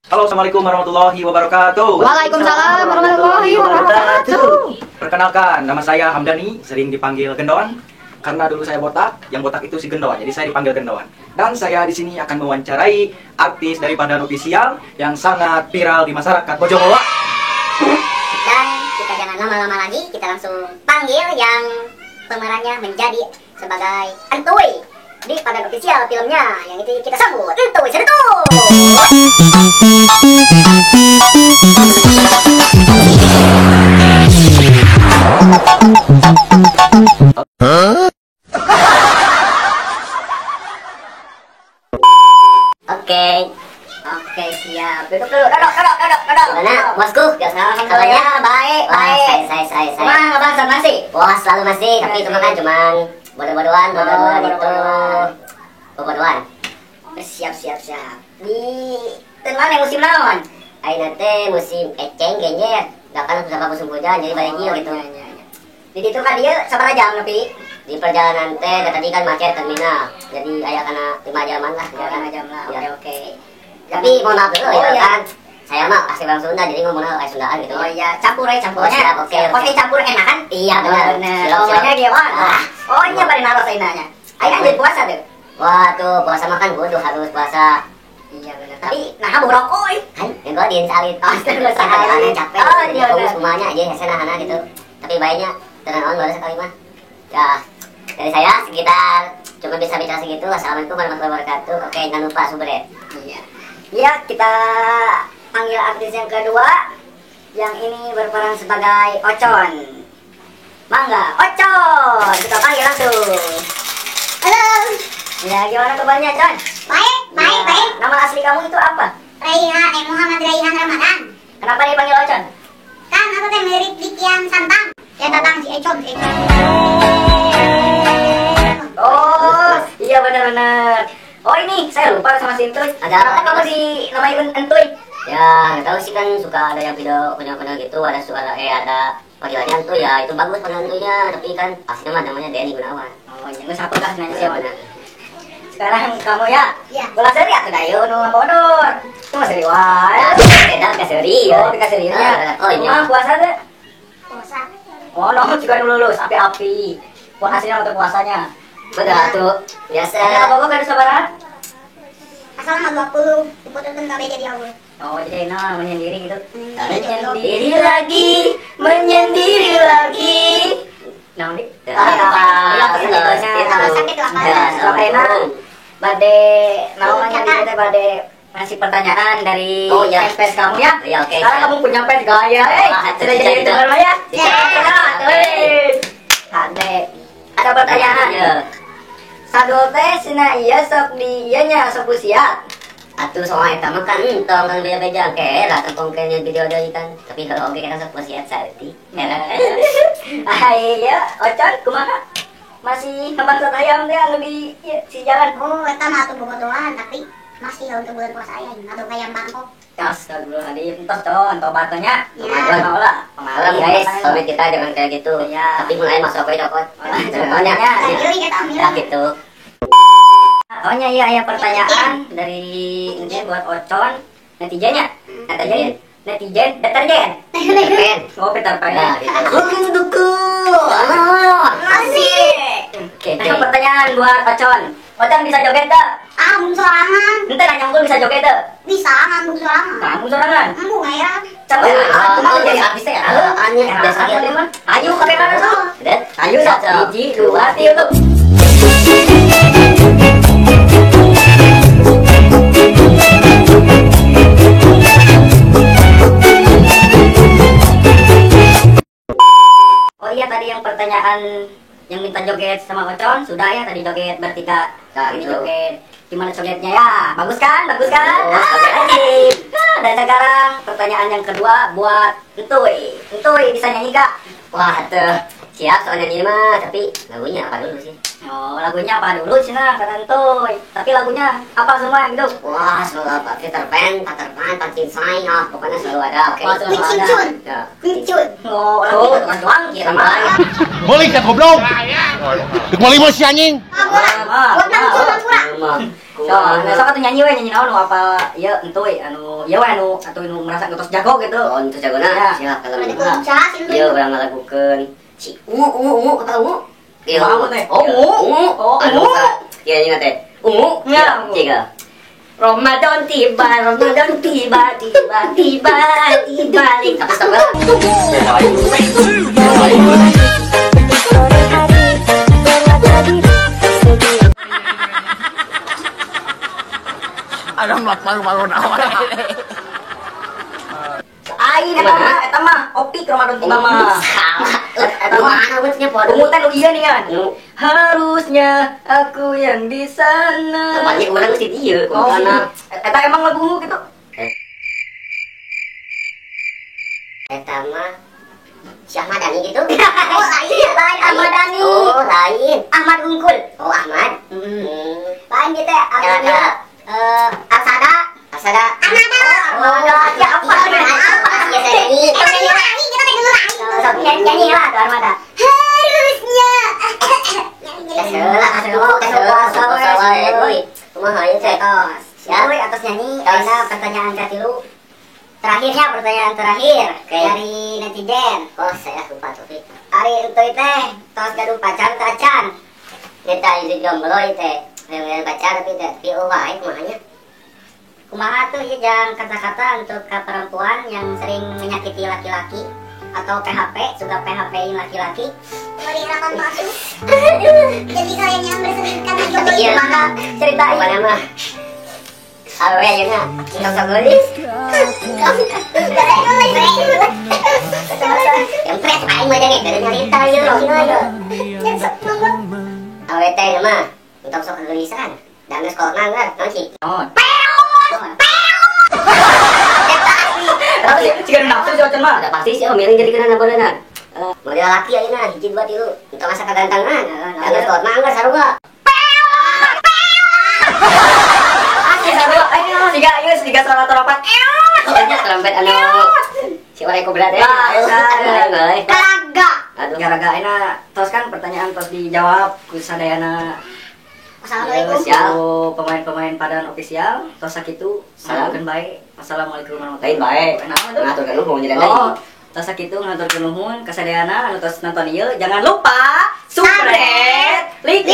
Halo, assalamualaikum warahmatullahi wabarakatuh. Waalaikumsalam warahmatullahi wabarakatuh. Perkenalkan, nama saya Hamdani, sering dipanggil Gendon. Karena dulu saya botak, yang botak itu si Gendon, jadi saya dipanggil Gendon. Dan saya di sini akan mewawancarai artis dari Pandan Official yang sangat viral di masyarakat Bojongowa. Dan kita jangan lama-lama lagi, kita langsung panggil yang pemerannya menjadi sebagai Entoy di Pandan Official filmnya, yang itu kita sambut Entoy Sedetu. Oke, siap. Duduk dulu, duduk. Gimana, bosku? Kabarnya baik. Saya. Gimana, Bang, masih? Wah, selalu masih, tapi itu kan cuman bodoh-bodohan itu. Bodoh-bodohan. Siap. Di teman yang musim naon? Aina teh musim eceng kayaknya ya. Gak kan musim hujan, jadi balik gitu. Jadi itu kan dia sabar jam tapi di perjalanan teh tadi kan macet terminal. Jadi aya kana 5 jaman lah. 5 jam lah. Oke. Tapi mohon maaf dulu ya kan. Saya mah asli orang Sunda jadi ngomongnya kayak Sundaan gitu. Oh iya, campurnya. Oke, campur enak kan? Iya benar. Ngomongnya gimana? Oh iya pada naros ainanya. Aya jadi puasa tuh. Wah tuh puasa makan kudu harus puasa. Iya benar. Tapi nah buruk euy. Kan nggodin salit. Oh, salit. Capek. Oh iya benar. Semuanya aja senahana gitu. Tapi baiknya tenang on baru sekali mah. Ya, dari saya sekitar cuma bisa bicara segitu. Assalamualaikum warahmatullahi wabarakatuh. Oke, jangan lupa subscribe. Iya. Ya, kita panggil artis yang kedua. Yang ini berperan sebagai Ocon. Mangga, Ocon. Kita panggil langsung. Halo. Ya, gimana kabarnya, Con? Baik. Nama asli kamu itu apa? Muhammad Raihan Ramadan. Kenapa dipanggil Ocon? Kan aku teh mirip Dikian Santang. Ya tatang si Econ. Oh, iya benar. Oh ini, saya lupa sama si Entoy. Kenapa kamu dinamai Entoy? Ya, nggak tahu sih kan suka ada yang video gitu, ada suara ada panggilannya Entoy ya, itu bagus panggilannya, tapi kan aslinya mah namanya Denny Gunawan. Oh, jangan siapa kah nanya siapa? Sekarang kamu ya? Iya. Bola seri ya? Sudah yuk, nu bodor. Itu mah seri wae. Beda ke seri. Oh, ke serinya. Oh, ini mah puasa deh. Puasa. Oh, no, juga dulu lulus api-api. Hasilnya untuk puasanya. Betul tuh. Biasa. Apa kan sabaran? Asal mah 20 diputuskan kabeh jadi awal. Oh, jadi menyendiri gitu. Menyendiri lagi. Nah, ini. Sakit lah. Bade namanya kita bade ngasih pertanyaan dari fans kamu ya. Ya oke. Sekarang kamu punya fans gaya. Sudah jadi dengar ya? Ada pertanyaan. Sadol teh sina iya sok di ieu nya sok usia. Atuh soal eta mah kan entong kan beda-beda ke lah tongkengnya video deui kan. Tapi kalau oge kita sok usia saeuti. Aya, Ocon kumaha? Masih ngebantu ayam teh anu di si jalan. Oh, eta mah atuh bobodohan tapi masih untuk bulan puasa aya atuh kayak Bangkok. Astagfirullahaladzim, entos con, tobatnya. Iya. Malam guys, soalnya kita jangan kayak gitu. Tapi mulai masuk ke cokot. Contohnya, ya gitu. Oh iya, ada pertanyaan dari ini buat Ocon, netizennya, netizen, deterjen. Oh, Peter Pan. Dukung. Asik. Ada pertanyaan buat Ocon. Ocon bisa joget tak? Bung sorangan. Ente nanya unggul bisa joget tak? Bisa bung sorangan. Kamu sorangan? Embu ngaya. Coba aku jadi artis ya. Ayo kakek kanan so. Ayo sok. 1, 2, 3. Oh iya tadi yang pertanyaan yang minta joget sama Ocon sudah ya tadi joget bertiga. Ini joget gimana jogetnya ya? Bagus kan? Oke. Dan sekarang pertanyaan yang kedua buat Entoy. Entoy bisa nyanyi gak? Wah tuh siap soalnya ini mah, tapi lagunya apa dulu sih? Oh lagunya apa dulu sih nah kata Entoy. Tapi lagunya apa semua gitu? Wah selalu apa? Peter Pan, Frankenstein, pokoknya selalu ada. Oke. Kucun. Oh lagu itu kan doang kira mah. Balik ya goblok. Dek mau 5 si anjing. Buat pura. aku. So, sok atuh nyanyi we nyanyi naon nu apa ieu entuy anu ieu we anu atuh nu merasa geus jago gitu. Oh, itu jagona. Ya. Siap kalau Ada gitu. kuncas itu. Iya, urang ngalagukeun si ungu apa ungu? Iya, Mau teh. Oh, ungu. Oh, Anu ungu. iya ingat teh. Ungu. Ya, ungu. Tiga. Ramadan tiba, Ramadan tiba, tiba. Apa stop lah? Aing eta mah opik Ramadan tiba mah. Salah. Eta mah awetnya podo. Ungu teh nu ieu nih kan. Harusnya aku yang di sana. Tempatnya urang sih dieu, Oh, kumaha. eta emang lagu ungu gitu. Eta mah si Ahmad Dhani gitu. Oh, lain Ahmad Dhani. Oh, lain. Ahmad Unggul. Oh, Ahmad. Lain gitu ya. Ya, ya. Arsada. Asada. Armada. Ya apa? Ya saya ini. Kita teh dulu Nyanyi lah tuh Armada. Harusnya. Kumaha ieu teh? Ya, atas nyanyi. Ada pertanyaan katilu. Terakhirnya pertanyaan terakhir dari netizen. Oh, saya lupa tuh. Ari entoy teh tos gaduh pacar teh acan. Kita itu jomblo teh. Yang pacar tapi teh pieu wae kumahanya. Kumaha tuh ya jangan kata-kata untuk ke perempuan yang sering menyakiti laki-laki atau PHP, suka PHP-in laki-laki. Beri harapan palsu. Jadi kalian yang bersedihkan di jomblo Iya, gimana? Ceritain. Mana mah? Awe ayeuna sok geulis. Yang pres aing mah jange keur nyarita ieu loh. Awe teh mah untuk sok geulisan. Dan geus korna kan, naon sih? Oh. Tapi jika nafsu sih ocan mah. Udah pasti sih milih jadi kena naboleuna. Model laki ayeuna hiji dua tilu, untuk masa kagantangan. Dan geus korna geus sarua. Tiga salah terapat. Banyak trompet anu si Oreko berat ya. Kagak. Aduh, Gara-gara enak. Terus kan pertanyaan terus dijawab ku sadayana. Assalamualaikum. Siap. Pemain-pemain Padan official. Terus sakitu salamkeun bae. Assalamualaikum warahmatullahi baik. wabarakatuh. Ngaturkeun nuhun jadi Oh, terus sakitu ngaturkeun nuhun ka sadayana anu tos nonton ieu. Jangan lupa subscribe, like,